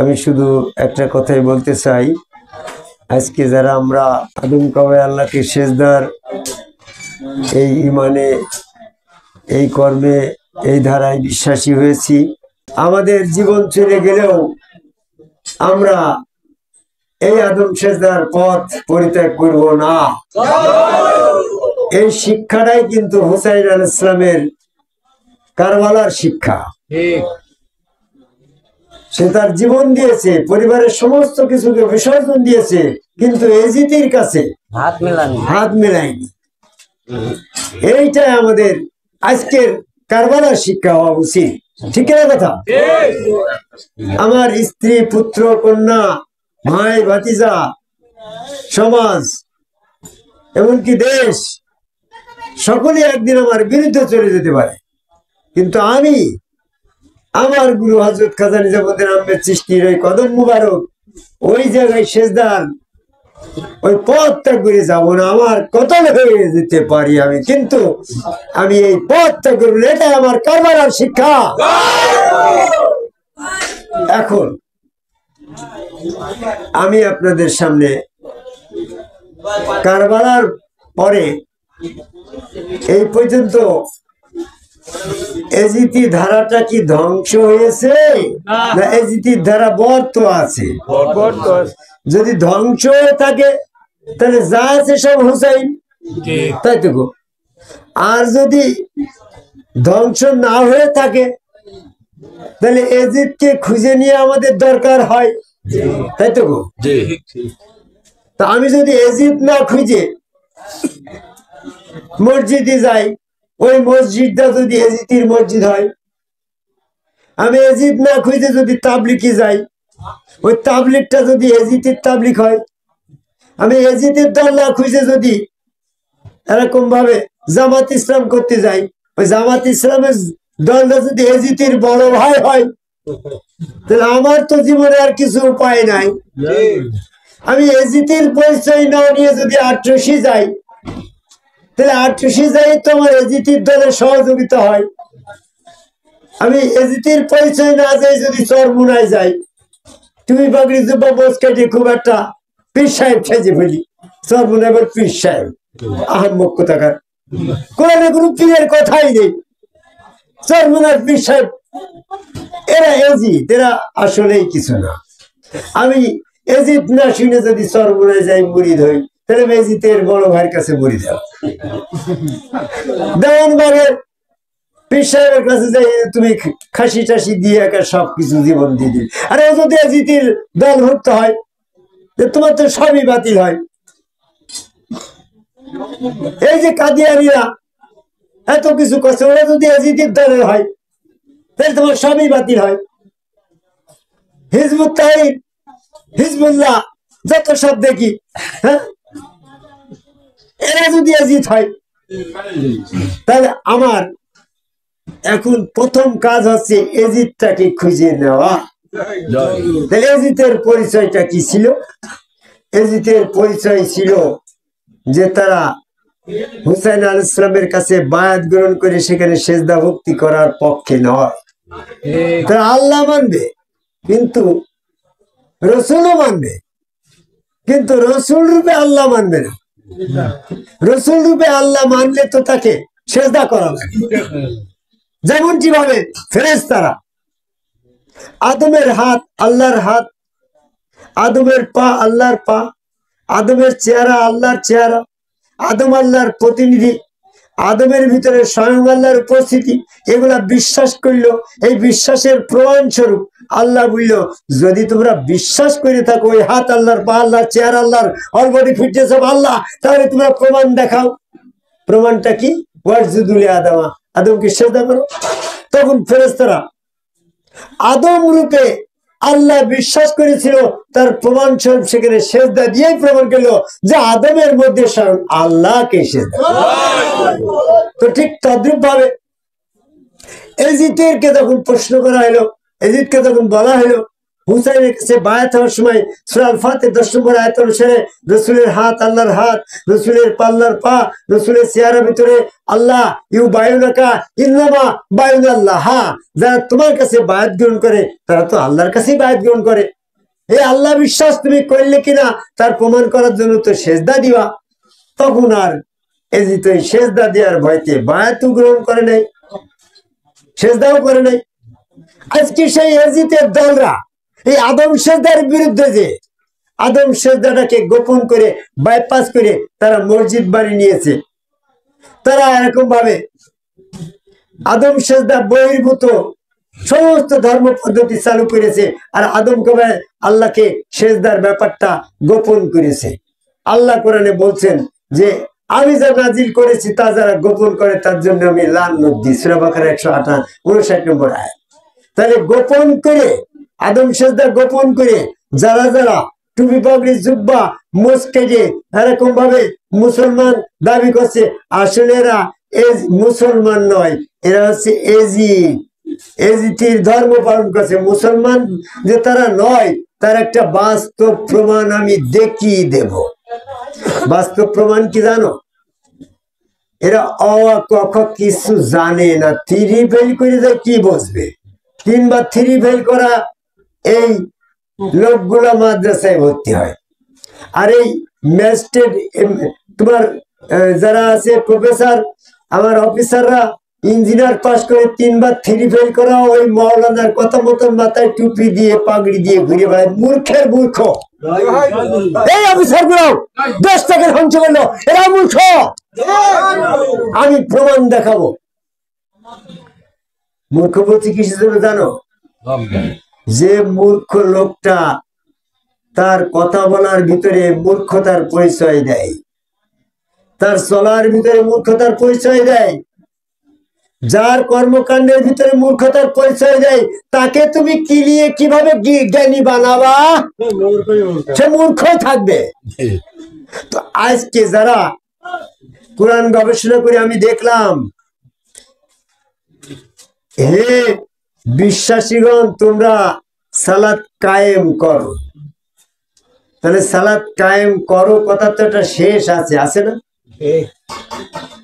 আমি শুধু একটা কথাই বলতে চাই, আজকে যারা আমরা আদম কাওয়া আল্লাহকে সেজদার এই ইমানে, এই কর্মে, এই ধারায় বিশ্বাসী হয়েছি, আমাদের জীবন চলে গেলেও আমরা এই আদম সেজদার পথ পরিত্যাগ করব না। এই শিক্ষাটাই কিন্তু হুসাইন আলাইহিস সালামের কারবালার শিক্ষা। সে তার জীবন দিয়েছে, পরিবারের সমস্ত কিছুকে বিসর্জন দিয়েছে, কিন্তু এজিদের কাছে হাত মেলায়নি। এইটাই আমাদের আজকের কারবালার শিক্ষা হওয়া উচিত। ঠিক না কথা? আমার স্ত্রী, পুত্র, কন্যা, ভাই, ভাতিজা, সমাজ, এমনকি দেশ, সকলে একদিন আমার বিরুদ্ধে চলে যেতে পারে, কিন্তু আমি আমার গুরু হযরত খাজা নিজামুদ্দিন আহমেদ চিশতির ওই কদম মুবারক, ওই জায়গায় সেজদার ওই পথ ত্যাগ করে যাবো না। আমার কতল হয়ে যেতে পারি আমি, কিন্তু আমি এই পথ ত্যাগ করবো না। এটা আমার কারবালার শিক্ষা। এখন আমি আপনাদের সামনে কারবালার পরে এই পর্যন্ত এজিতি ধারাটা কি ধ্বংস হয়েছে না এজিতির ধারা বর্ত আছে? যদি ধ্বংস হয়ে থাকে তাহলে যা আছে সব হুসাইন, তাই তো। আর যদি ধ্বংস না হয়ে থাকে তাহলে এজিদকে খুঁজে নিয়ে আমাদের দরকার হয়, তাই তো। তা আমি যদি এজিদ না খুঁজে মসজিদে যাই, ওই মসজিদটা যদি এজিদের মসজিদ হয়, আমি এজিদ না খুঁজে যদি তাবলিগে যাই, ওই তাবলিগটা যদি এজিদের তাবলিগ হয়, আমি এজিদের দল না খুঁজে যদি এরকম ভাবে জামাত ইসলাম করতে যাই, ওই জামাত ইসলামের দলটা যদি এজিদের বড় ভাই হয়, তাহলে আমার তো জীবনে আর কিছু উপায় নাই। আমি এজিদের পরিচয় না নিয়ে যদি আটরশি যাই, তাহলে আটরশি যাই তো আমার এজিদের দলের সহযোগিতা হয়। আমি এজিদের পরিচয় না যাই যদি চরমুনায় যাই, তুমি বাগড়ি জুব্বা বোঝ কেটে খুব একটা পীর সাহেব খেজে ফেলি, চরমুনায় বল পীর সাহেব, আহম্মক কোথাকার, কোরআনে কোনো পীরের কথাই নেই। চরমুনার পীর সাহেব, এরা এজিদ, এরা আসলেই কিছু না। আমি এজিদ না শুনে যদি চরমুনায় যাই মুরিদ হই, তাহলে এজিদের বড় ভাইয়ের কাছে মুরিদ হও। দেওয়ানবাগের পীর সাহেবের কাছে যাই তুমি খাসি টাসি দিয়ে একা সবকিছু জীবন দিয়ে দিল। আরে ও যদি এজিদের দলভুক্ত হয়, তোমার তো সবই বাতিল হয়। এই যে কাদিয়ানীরা এত কিছু করছে, ওরা যদি এজিদের দলের হয় তাহলে তোমার সবই বাতিল হয়। হিজবুত তাহরির, হিজবুল্লাহ, যত সব দেখি, হ্যাঁ, এরা যদি এজিদ হয়, তাহলে আমার এখন প্রথম কাজ হচ্ছে এজিদটাকে খুঁজে নেওয়া। তাহলে এজিদের পরিচয়টা কি ছিল? এজিদের পরিচয় ছিল যে তারা হুসাইন আলাইহিস সালামের কাছে বায়াত গ্রহণ করে সেখানে সেজদা ভক্তি করার পক্ষে নয়। তারা আল্লাহ মানবে, কিন্তু রসুলও মানবে, কিন্তু রসুল রূপে আল্লাহ মানবে না। রসুল রূপে আল্লাহ মানলে তো তাকে সেজদা করা লাগে। যেমন যেভাবে ফেরেশতারা আদমের হাত আল্লাহর হাত, আদমের পা আল্লাহর পা, আদমের চেহারা আল্লাহর চেহারা, আদম আল্লাহর প্রতিনিধি, আদমের ভিতরে স্বয়ং আল্লাহর উপস্থিতি, এগুলা বিশ্বাস করলো। এই বিশ্বাসের প্রমাণ স্বরূপ আল্লাহ বলল, যদি তোমরা বিশ্বাস করে থাকো ওই হাত আল্লাহর, পা আল্লাহর, চেহারা আল্লাহর, অল বডি ফিটনেস অফ আল্লাহ, তাহলে তোমরা প্রমাণ দেখাও। প্রমাণটা কি? ওয়াজুদুল আদমা, আদমকে সেজদা করো। তখন ফেরেশতারা আদম রূপে আল্লাহ বিশ্বাস করেছিল, তার প্রমাণ স্বরূপ সেখানে সেজদা দিয়েই প্রমাণ করলো যে আদমের মধ্যে স্বয়ং আল্লাহকে সেজদা। তো ঠিক তদ্রুপ ভাবে এজিদকে যখন প্রশ্ন করা হলো, এজিদকে যখন বলা হলো হুসাইনের কাছে বায়াত হওয়ার সময় সূরা আল ফাতির 10 নম্বর আয়াত অনুসারে রাসূলের হাত আল্লাহর হাত, রাসূলের পাল্লার পা, রাসূলের চেহারার ভিতরে আল্লাহ ইউ বায়ুনাকা ইন্নামা বায়ুনাল্লাহ, হ্যাঁ যারা তোমার কাছে বায়াত গ্রহণ করে তারা তো আল্লাহর কাছেই বায়াত গ্রহণ করে। এই আল্লাহ বিশ্বাস তুমি করলে কিনা তার প্রমাণ করার জন্য তো সেজদা দিবা। তখন আর এজিদ ওই সেজদা দেওয়ার ভয়তে বায়াতও গ্রহণ করে নাই, সেজদাও করে নাই। আজকে সেই এজিদের দলরা এই আদম সেজদার বিরুদ্ধে, যে আদম সেজদাটাকে গোপন করে বাইপাস করে তারা মসজিদ বানিয়ে নিয়েছে, তারা এরকম ভাবে আদম সেজদা বহির্ভূত সমস্ত ধর্ম পদ্ধতি চালু করেছে, আর আদম কবে আল্লাহকে সেজদার ব্যাপারটা গোপন করেছে। আল্লাহ কোরআনে বলছেন যে আমি যা নাজিল করেছি তা যারা গোপন করে তার জন্য আমি লানত দিই, সূরা বাকারা 158 নম্বর আয়াত। তাহলে গোপন করে আদম সেজদা গোপন করে যারা যারা টুপি পাগড়ি জুব্বা মোজ কেটে এরকম ভাবে মুসলমান দাবি করছে, আসলে এরা মুসলমান নয়, এরা হচ্ছে এজিটির ধর্ম পালন করছে। মুসলমান যে তারা নয় তার একটা বাস্তব প্রমাণ আমি দেখিয়ে দেব। বাস্তব প্রমাণ কি জানো? এরা কিছু জানে না, 3 ফেল করে যায় কি বসবে? 3 বা 3 ফেল করা এই লোকগুলা মাদ্রাসায় ভর্তি হয়। আর এই ম্যাজিস্ট্রেট তোমার যারা আছে প্রফেসর, আমার অফিসাররা ইঞ্জিনিয়ার পাস করে 3 বা 3 ফেল করা ওই মাওলানার কথা মতন মাথায় টুপি দিয়ে পাগড়ি দিয়ে ঘুরে বেড়ায়। মূর্খের মূর্খ এই অফিসার গুলো দেশটাকে ধ্বংস করলো, এরা মূর্খ। আমি প্রমাণ দেখাবো। মূর্খ বলছি কিসের জন্য জানো? যে মূর্খ লোকটা তার কথা বলার ভিতরে মূর্খতার পরিচয় দেয়, তার চলার ভিতরে মূর্খতার পরিচয় দেয়, যার কর্মকাণ্ডের ভিতরে মূর্খতার পরিচয় দেয়, তাকে তুমি কিলিয়ে কিভাবে জ্ঞানী বানাবা? সে মূর্খই থাকবে। তো আজকে যারা কোরআন গবেষণা করে আমি দেখলাম, হে বিশ্বাসীগণ তোমরা সালাত কায়েম করো। তাহলে সালাত কায়েম করো কথা তো একটা শেষ আছে না?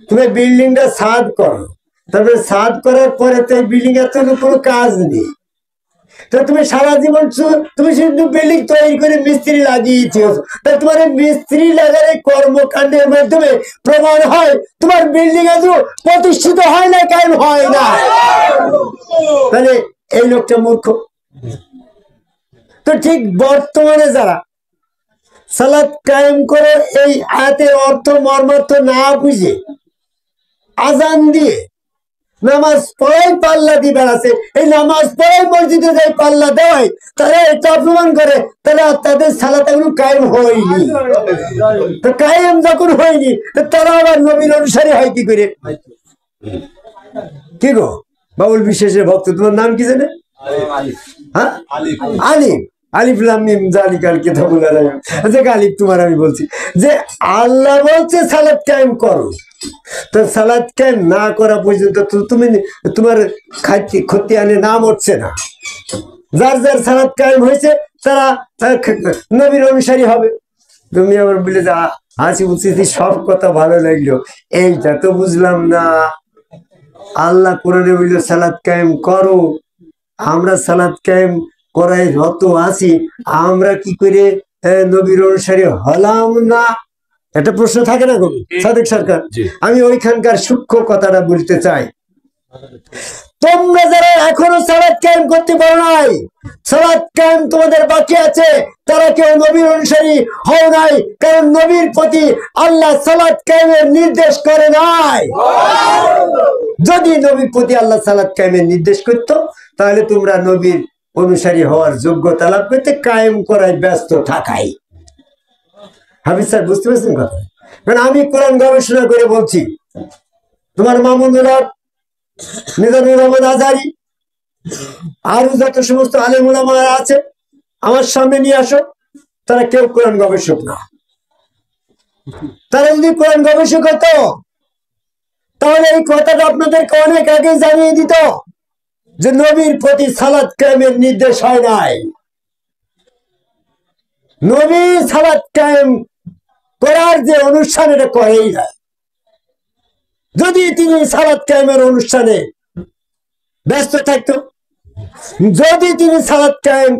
তুমি বিল্ডিংটা ছাদ করো, তারপরে ছাদ করার পরে তো এই বিল্ডিং এর কোনো কাজ নেই। তো তুমি সারা জীবন তুমি শুধু বিল্ডিং তৈরি করে মিস্ত্রি লাগিয়েছ, তাহলে তোমার মিস্ত্রি লাগানোর কর্মকাণ্ডের মাধ্যমে প্রমাণ হয় তোমার বিল্ডিং আজ প্রতিষ্ঠিত হয় না, কায়েম হয় না। তাহলে এই লোকটা মূর্খ। তো ঠিক বর্তমানে যারা সালাত কায়েম করে এই আয়াতের অর্থ মর্মার্থ না বুঝে আজান দিয়ে নামাজ পড়াই পাল্লা দিয়ে বেড়াচ্ছে, এই নামাজ পড়াই মসজিদে যাই পাল্লা দেওয়াই, তারা এটা প্রমাণ করে তারা তাদের সালাত এগুলো কায়েম হয়নি। তো কায়েম যখন হয়নি তারা আবার নবীর অনুসারী হয় কি করে? কি গো বাউল বিশ্বাসের ভক্ত, তোমার নাম কি জানে? হ্যাঁ, আলিফ। আলিফ লাম মিম যালিকাল কিতাবুল লা রাইব। আচ্ছা আলিফ তোমার আমি বলছি যে আল্লাহ বলছে সালাত কায়েম করো, তো সালাত কায়েম না করা পর্যন্ত তুমি তোমার খতিয়ানে নাম উঠছে না। যার যার সালাত কায়েম হয়েছে তারা নবীর অনুসারী হবে। তুমি আবার বলে যে হাসি বুঝছি সব কথা ভালো লাগলো, এইটা তো বুঝলাম না। আল্লাহ কোরআনে বলল সালাত কায়েম করো, আমরা সালাত কায়েম করাই রত আছি, আমরা কি করে নবীর অনুসারী হলাম না? একটা প্রশ্ন থাকে না সাদেক সরকার? আমি ওইখানকার সূক্ষ্ম কথাটা বলতে চাই। তোমরা যারা এখনো সালাত কায়েম করতে পারো নাই, সালাত কায়েম তোমাদের বাকি আছে, তারা কেউ নবীর অনুসারী হও নাই, কারণ নবীর প্রতি আল্লাহ সালাত কায়েমের নির্দেশ করে নাই। যদি নবীর প্রতি আল্লাহ সালাত কায়েমের নির্দেশ করত তাহলে তোমরা নবীর অনুসারী হওয়ার যোগ্যতা লাভ করতে কায়েম করায় ব্যস্ত থাকাই। হাফিজ স্যার বুঝতে পারছেন কথা? কারণ আমি কোরআন গবেষণা করে বলছি, তোমার মামুনুল হক, নিজামুর রহমান আজহারি, আরো যত সমস্ত আলেম উলামা আছে আমার সামনে নিয়ে আসো, তারা কেউ কোরআন গবেষক না। তারা যদি কোরআন গবেষক হতো তাহলে এই কথাটা আপনাদেরকে অনেক আগে জানিয়ে দিত যে নবীর প্রতি সালাত কায়েমের নির্দেশ হয় নাই। নবী সালাত কায়েম করার যে অনুষ্ঠান এটা করেই না। যদি তিনি সালাত কায়েমের অনুষ্ঠানে ব্যস্ত থাকতো, যদি তিনি সালাত কায়েম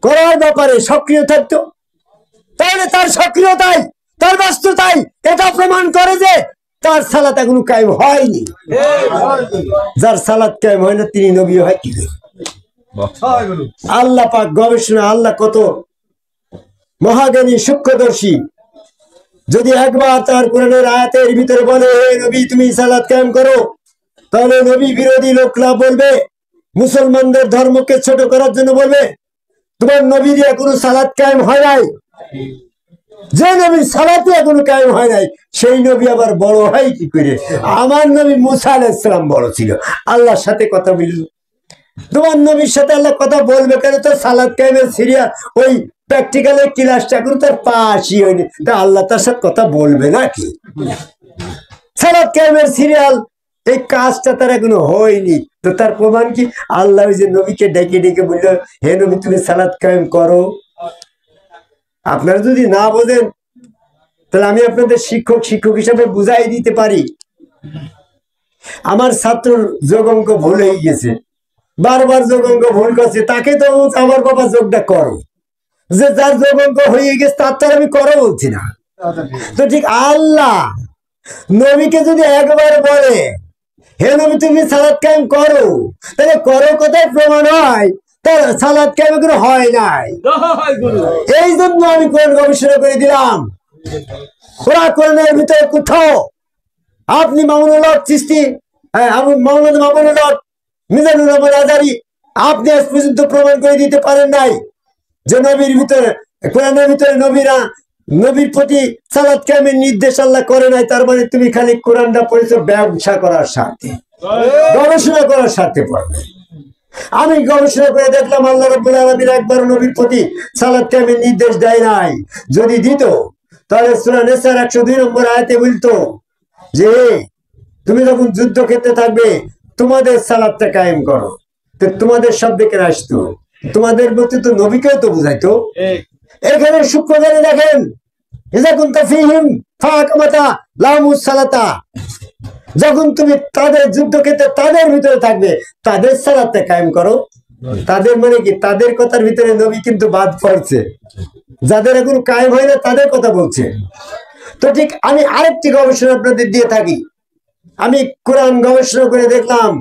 করার ব্যাপারে সক্রিয় থাকতো, তাহলে তার সক্রিয়তাই, তার ব্যস্ততাই এটা প্রমাণ করে যে তার সালাত এখনো কায়েম হয়নি। যার সালাত কায়েম হয় না তিনি নবী হয় কি? আল্লাহ পাক গবেষণা, আল্লাহ কত মহাজ্ঞানী সূক্ষ্মদর্শী। যদি একবার তার কোরআনের আয়াতের ভিতরে বলে হে নবী তুমি সালাত কায়েম করো, তাহলে নবী বিরোধী লোকরা বলবে, মুসলমানদের ধর্মকে ছোট করার জন্য বলবে তোমার নবী দিয়ে এখনো সালাত কায়েম হয় নাই। যে নবীর সালাতে এখনো কায়েম হয় নাই সেই নবী আবার বড় হয় কি করে? আমার নবী মুসা আলাইহিস সালাম বড় ছিল, আল্লাহর সাথে কথা বলল। তোমার নবীর সাথে আল্লাহ কথা বলবে কেন? তো সালাত কায়েমের সিরিয়াল ওই প্র্যাকটিক্যালের ক্লাসটা এখন তার পাশই হয়নি, তা আল্লাহ তার সাথে কথা বলবে নাকি? সালাত কায়েমের সিরিয়াল এই কাজটা তার এখনো হয়নি, তো তার প্রমাণ কি? আল্লাহ ওই যে নবীকে ডেকে ডেকে বলল হে নবী তুমি সালাত কায়েম করো। আপনারা যদি না বোঝেন তাহলে আমি আপনাদের শিক্ষক হিসাবে বুঝাই দিতে পারি। আমার ছাত্র যোগ অঙ্ক ভুল হয়ে গেছে, বারবার যোগ অঙ্ক ভুল করছে, তাকে তো আমার বাবা যোগটা করো। যে যার যোগ অঙ্ক হয়ে গেছে তার তো আমি করো বলছি না। তো ঠিক আল্লাহ নবীকে যদি একবার বলে হে নবী তুমি সালাত কায়েম করো, তাহলে করো কোথায় প্রমাণ হয় তার সালাত কায়েম করে হয় নাই। এই জন্য আমি কোরআন গবেষণা করে দিলাম। কোরআনের ভিতরে কোথাও আপনি মামুনুল হক চিশতি, মাওলানা মামুনুল হক, মিজানুর রহমান আজারি, আপনি আজ পর্যন্ত প্রমাণ করে দিতে পারেন নাই যে নবীর ভিতরে, কোরআনের ভিতরে নবীর প্রতি সালাত কায়েমের নির্দেশ আল্লাহ করে নাই। তার মানে তুমি খালি কোরআনটা পড়েছো ব্যবসা করার স্বার্থে, গবেষণা করার স্বার্থে পড়বে। আমি গবেষণা করে দেখলাম আল্লাহ রাব্বুল আলামিন একবার নবীর প্রতি সালাত কায়েমের নির্দেশ দেয় নাই। যদি দিত তাহলে সূরা নিসার 102 নম্বর আয়াতে বলতো যে তুমি যখন যুদ্ধক্ষেত্রে থাকবে তোমাদের সালাতটা কায়েম করো। তো তোমাদের শব্দে কেন আসতো? তোমাদের বলতে তো নবীকেও তো বুঝাইতো। এখানে সূক্ষ্মভাবে দেখেন, ইযা কুনতা ফীহিম ফাআকামাতা লাহুমুস সালাতা, যখন তুমি তাদের যুদ্ধক্ষেত্রে তাদের ভিতরে থাকবে তাদের সালাতটা কায়েম করো। তাদের মানে কি? তাদের কথার ভিতরে নবী কিন্তু বাদ পড়ছে, যাদের এখন কায়েম হয় না তাদের কথা বলছে। তো ঠিক আমি আরেকটি গবেষণা আপনাদের দিয়ে থাকি। আমি কোরআন গবেষণা করে দেখলাম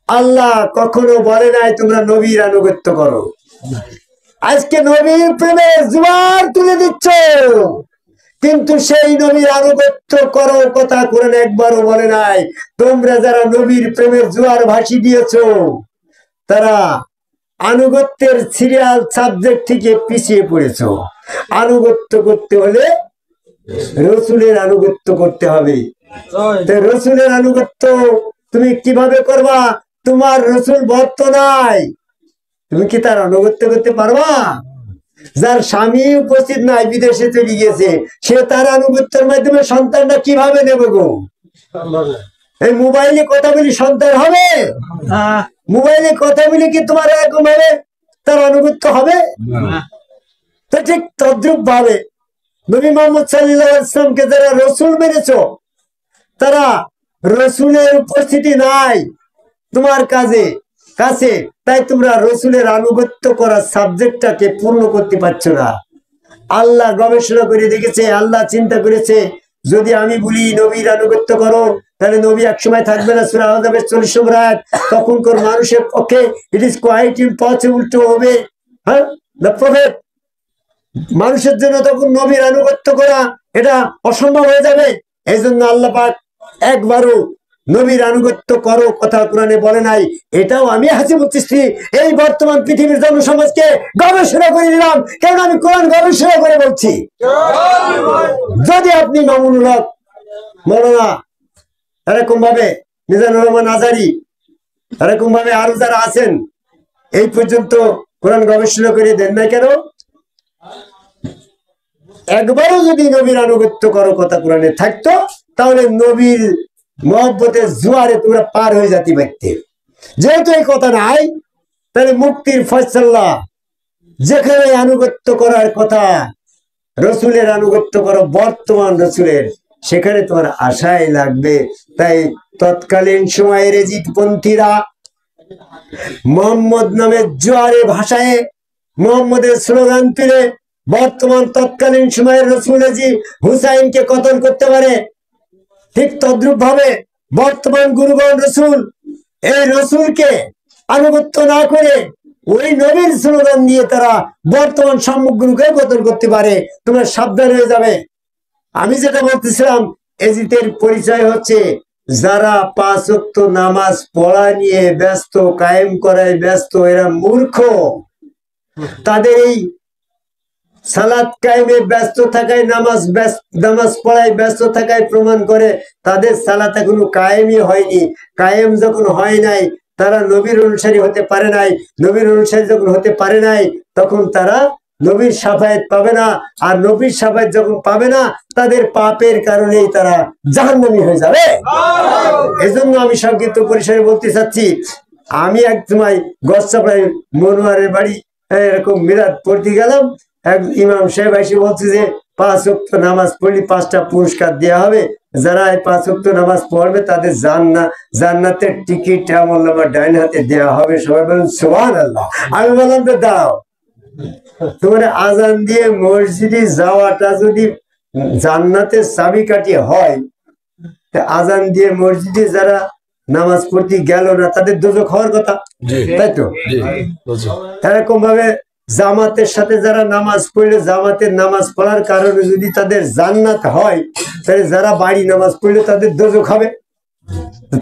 আল্লাহ কখনো বলে নাই তোমরা নবীর আনুগত্য করো। আজকে নবীর প্রেমে জোয়ার তুলে দিচ্ছ, কিন্তু সেই নবীর আনুগত্য করো কথা কোরআন একবারও বলে নাই। তোমরা যারা নবীর প্রেমের জোয়ার ভাসি দিয়েছো তারা আনুগত্যের সিরিয়াল সাবজেক্ট থেকে পিছিয়ে পড়েছো। আনুগত্য করতে হলে রসুলের আনুগত্য করতে হবে। রসুলের আনুগত্য তুমি কিভাবে করবা? তোমার রসুল ভক্ত নাই, তুমি কি তার আনুগত্য করতে পারবা? যার স্বামী উপস্থিত নাই, বিদেশে চলে গেছে, সে তার আনুগত্যের মাধ্যমে সন্তানটা কিভাবে নেবে গো? এই মোবাইলে কথা বলি সন্তান হবে? মোবাইলে কথা বলে কি তোমার এরকম ভাবে তার আনুগত্য হবে? তো ঠিক তদ্রুপ ভাবে নবী মুহাম্মদ সাল্লাল্লাহু আলাইহি ওয়াসাল্লামকে যারা রসুল মেনেছো, তারা রসুলের উপস্থিতি নাই তোমার কাছে, তাই তোমরা রসুলের আনুগত্য করার সাবজেক্টটাকে পূর্ণ করতে পারছো না। আল্লাহ গবেষণা করে দেখেছে, আল্লাহ চিন্তা করেছে যদি আমি বলি নবীর আনুগত্য করো তাহলে নবী একসময় থাকবে না। সূরা আহজাবের 40 নম্বর আয়াত, তখনকার মানুষের পক্ষে it is quite impossible to obey the prophet. মানুষের জন্য তখন নবীর আনুগত্য করা এটা অসম্ভব হয়ে যাবে। এই জন্য আল্লাহ পাক একবারও নবীর আনুগত্য করো কথা কোরআনে বলে নাই। এটাও আমি হাসিবুল চিশতি এই বর্তমান পৃথিবীর জনসমাজকে গবেষণা করে দিলাম, কারণ আমি কোরআন গবেষণা করে বলছি। যদি আপনি মামুনুল হক, মৌলানা, এরকম ভাবে মিজানুর রহমান আজারি, এরকম ভাবে আরো যারা আছেন এই পর্যন্ত কোরআন গবেষণা করে দেন না কেন? একবারও যদি নবীর আনুগত্য করো কথা কোরআনে থাকতো তাহলে নবীর মহব্বতের জোয়ারে তোমরা পার হয়ে যেতে পারতে। যেহেতু এই কথা নাই, তাহলে মুক্তির ফয়সালা যেখানে আনুগত্য করার কথা, রসুলের আনুগত্য করো, বর্তমান রসুলের, সেখানে তোমার আশাই লাগবে। তাই তৎকালীন সময়ের এজিদপন্থীরা মোহাম্মদ নামের জোয়ারে ভাষায় মোহাম্মদের স্লোগান তুলে বর্তমান তৎকালীন সময়ের রসুল হুসাইনকে কতল করতে পারে। ঠিক তদ্রুপ ভাবে বর্তমান গুরুগণ রসুল, এই রসুলকে আনুগত্য না করে ওই নবীর স্লোগান দিয়ে তারা বর্তমান সম্মুখগুলোকে কতল করতে পারে। তোমরা সাবধান হয়ে যাবে। আমি যেটা বলতেছিলাম, এজিদের পরিচয় হচ্ছে যারা 5 ওয়াক্ত নামাজ পড়া নিয়ে ব্যস্ত, কায়েম করায় ব্যস্ত, এরা মূর্খ। তাদের এই সালাত কায়েমে ব্যস্ত থাকায়, নামাজ পড়ায় ব্যস্ত থাকায় প্রমাণ করে তাদের সালাত এখনো কায়েমই হয়নি। কায়েম যখন হয় নাই, তারা নবীর অনুসারী হতে পারে নাই। নবীর অনুসারী যখন হতে পারে নাই, তখন তারা নবীর শাফায়াত পাবে না। আর নবীর শাফায়াত যখন পাবে না, তাদের পাপের কারণেই তারা জাহান্নামী হয়ে যাবে। এজন্য আমি সংক্ষিপ্ত পরিসরে বলতে চাচ্ছি, আমি এক সময় গচ্ছাপাড়ায় মনোয়ারের বাড়ি এরকম মিলাদ পড়তে গেলাম। এক ইমাম সাহেব এসে বলছে যে 5 ওয়াক্ত নামাজ পড়লে 5টা পুরস্কার দেওয়া হবে। যারা এই 5 ওয়াক্ত নামাজ পড়বে তাদের জান্নাতের টিকিট আমলনামা ডাইন হাতে দেওয়া হবে। সবাই বলেন সুবহানাল্লাহ। আমি বললাম তো দাও, তোমার আজান দিয়ে মসজিদে যাওয়াটা যদি জান্নাতের চাবিকাঠি হয়, আজান দিয়ে মসজিদে যারা নামাজ পড়তে গেল না তাদের দোজখ হওয়ার কথা, তাই তো? এরকম ভাবে জামাতের সাথে যারা নামাজ পড়লে, জামাতের নামাজ পড়ার কারণে যদি তাদের জান্নাত হয়, তাহলে যারা বাড়ি নামাজ পড়লে তাদের দোজখ হবে।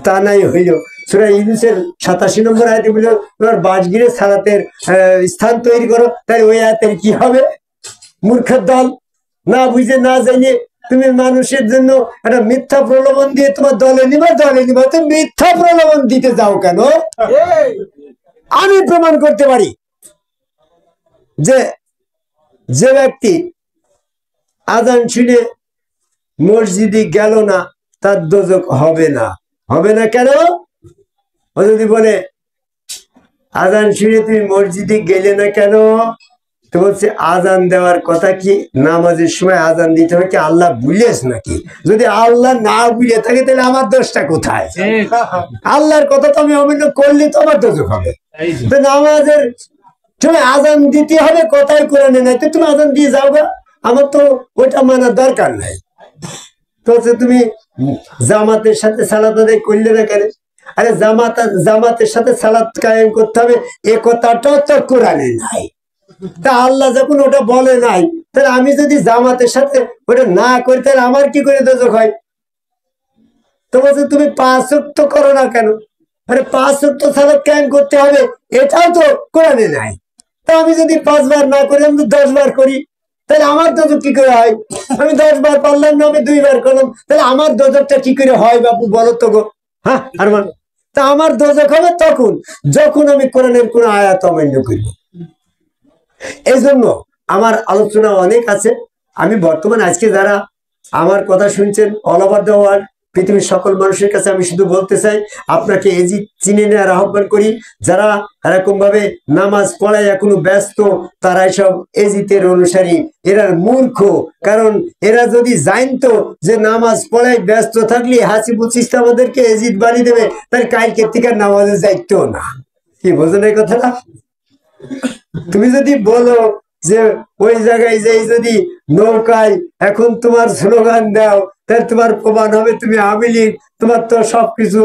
তা নাই হইল। সূরা ইউনূসের 87 নম্বর আয়াতে বলল তোমার বাসগৃহে সালাতের স্থান তৈরি করো। তাই ওই আয়াতের কি হবে? মূর্খের দল, না বুঝে না জানিয়ে তুমি মানুষের জন্য একটা মিথ্যা প্রলোভন দিয়ে তোমার দলে নিবা। তুমি মিথ্যা প্রলোভন দিতে যাও কেন? আমি প্রমাণ করতে পারি যে যে ব্যক্তি আজান শুনে মসজিদে গেল না, তার দোজখ হবে না। হবে না কেন? ও যদি বলে আজান শুনে তুমি মসজিদে গেলে না কেন, তো বলছে আজান দেওয়ার কথা কি নামাজের সময় আজান দিতে হবে কি আল্লাহ ভুলিয়েছ নাকি? যদি আল্লাহ না ভুলিয়ে থাকে তাহলে আমার দোষটা কোথায়? আল্লাহর কথা তো আমি অমান্য করলে তো আমার দোষ হবে। তো নামাজের সময় আজান দিতে হবে, কথাই কোরআনে নাই, তো তুমি আজান দিয়ে যাও গা, আমার তো ওইটা মানার দরকার নাই। তো তুমি জামাতের সাথে সালাত আদায় করলে না কেন? আরে জামাতের সাথে সালাত কায়েম করতে হবে, এ কথাটা তো কোরআনে নাই। তা আল্লাহ যখন ওটা বলে নাই, তাহলে আমি যদি জামাতের সাথে ওটা না করি, তাহলে আমার কি করে দোজখ হয়? তো বলছে তুমি 5 ওয়াক্ত করো না কেন? আরে 5 ওয়াক্ত সালাত কায়েম করতে হবে, এটাও তো কোরআনে নাই। তা আমি যদি 5 বার না করি, আমি 10 বার করি, তাহলে আমার দোজখ কি করে হয়? আমি 10 বার পারলাম না, আমি 2 বার করলাম, তাহলে আমার দোজখটা কি করে হয় বাপু বলো তো গো? হ্যাঁ, আর তা আমার দোজখ হবে তখন যখন আমি কোরআনের কোন আয়াত অমান্য করব। এই জন্য আমার আলোচনা অনেক আছে। আমি বর্তমান আজকে যারা আমার কথা শুনছেন অল ওভার দ্য ওয়ার্ল্ড, পৃথিবীর সকল মানুষের কাছে আমি শুধু বলতে চাই, আপনাকে এজিদ চিনে নেওয়ার আহ্বান করি। যারা এরকম ভাবে নামাজ পড়ায় এখনো ব্যস্ত, তারাই সব এজিদের অনুসারী। এরা মূর্খ, কারণ এরা যদি জানতো যে নামাজ পড়ায় ব্যস্ত থাকলে হাসিবুল সিস্টেম আমাদেরকে এজিদ বানিয়ে দেবে, তার কালকের থেকে নামাজে যাইতো না। কি বোঝেন এই কথাটা? তুমি যদি বলো যে ওই জায়গায় যাই যদি নৌকায় এখন তোমার স্লোগান দাও, তাহলে তোমার প্রমাণ হবে তুমি আওয়ামী লীগ, তোমার তো সবকিছু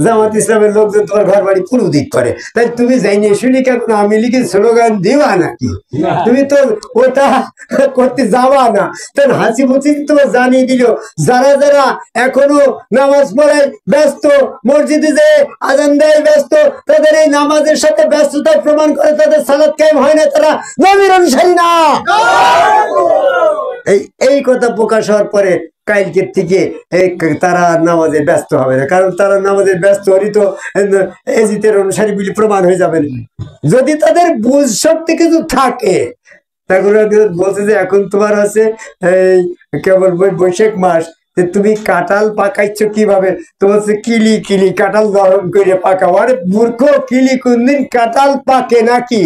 জামাত ইসলামের লোকজন তোমার ঘর বাড়ি পুরো দিক করে, তাই তুমি যাইনি শুনি কেন আওয়ামী লীগের স্লোগান দিবা নাকি? তুমি তো ওটা করতে যাবা না। তাহলে হাসি মুচি তোমার জানিয়ে দিল, যারা যারা এখনো নামাজ পড়ায় ব্যস্ত, মসজিদে যে আজান দেয় ব্যস্ত, তাদের এই নামাজের সাথে ব্যস্ততার প্রমাণ করে তাদের সালাত কায়েম হয় না, তারা নবীর অনুসারী না। এই কথা প্রকাশ হওয়ার পরে কালকের থেকে তারা নামাজে ব্যস্ত হবে না, কারণ তারা নামাজে ব্যস্ত হলে তো এজিদের অনুসারী বলে প্রমাণ হয়ে যাবে। যদি তাদের বুঝ শক্তি কিছু থাকে, তখন বলছে যে এখন তোমার আছে এই কেবল বৈশাখ মাস, যে তুমি কাঁঠাল পাকাইছ কিভাবে? তো বলছে কিলি কিলি কাঁঠাল নরম করে পাকাও। আরে মূর্খ, কিলি কোনদিন কাঁঠাল পাকে নাকি?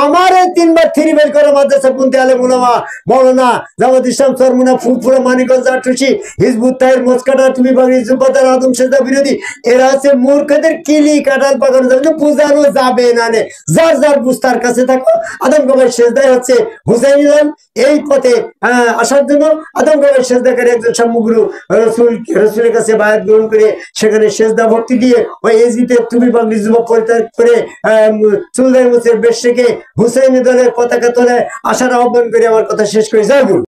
আমার এই 3 বার 3 বের করে মাদ্রাসা পুনতে আলে মুলামা বলো না জামাত ইসলাম সরমুনা ফুলপুরা মানিকগঞ্জ আটুসি হিজবুত তাহের মস্কাটা তুমি বাঙালি জুব্বাতার আদম সেজদা বিরোধী এরা হচ্ছে মূর্খদের কিলি কাঁঠাল পাকানো যাবে বোঝানো যাবে না নে। যার যার বুঝতার কাছে থাকো। আদম গবের সেজদায় হচ্ছে হুসাইন ইলাম এই পথে আসার জন্য আদম গবের সেজদাকারী একজন সমগ্র রসুলের কাছে বায়াত গ্রহণ করে সেখানে সেজদা ভক্তি দিয়ে ওই এজিতে তুমি বাঙালি যুবক পরিত্যাগ করে চুলদার মুছের বেশ থেকে হুসাইনি দলের পতাকা তোলে আসার আহ্বান করে আমার কথা শেষ করে যাবো।